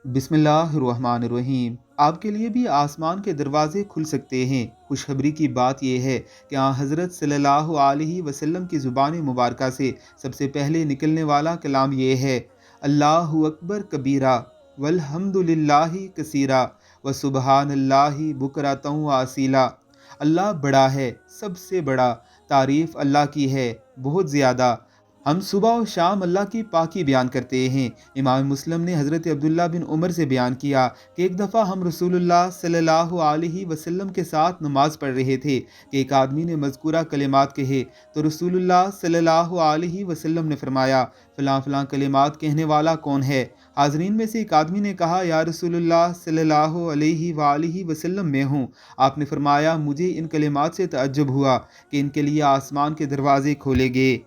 بسم اللہ الرحمن الرحیم۔ آپ کے لیے بھی آسمان کے دروازے کھل سکتے ہیں۔ خوشخبری کی بات یہ ہے کہ حضرت صلی اللہ علیہ وسلم کی زبان مبارکہ سے سب سے پہلے نکلنے والا کلام یہ ہے: اللہ اکبر کبیرہ والحمد للہ کثیرہ وسبحان اللہ بکرۃ واسیلا۔ اللہ بڑا ہے، سب سے بڑا، تعریف اللہ کی ہے بہت زیادہ۔ ہم صبح و شام اللہ کی پاکی بیان کرتے ہیں۔ امام مسلم نے حضرت عبداللہ بن عمر سے بیان کیا کہ ایک دفعہ ہم رسول اللہ صلی اللہ علیہ وسلم کے ساتھ نماز پڑھ رہے تھے کہ ایک آدمی نے مذکورہ کلمات کہے تو رسول اللہ صلی اللہ علیہ وسلم نے فرمایا: فلاں فلاں کلمات کہنے والا کون ہے؟ حاضرین میں سے ایک آدمی نے کہا: یا رسول اللہ صلی اللہ علیہ وآلہ وسلم، میں ہوں۔ آپ نے فرمایا: مجھے ان کلمات سے تعجب ہوا کہ ان کے لیے آسمان کے دروازے کھولے گئے۔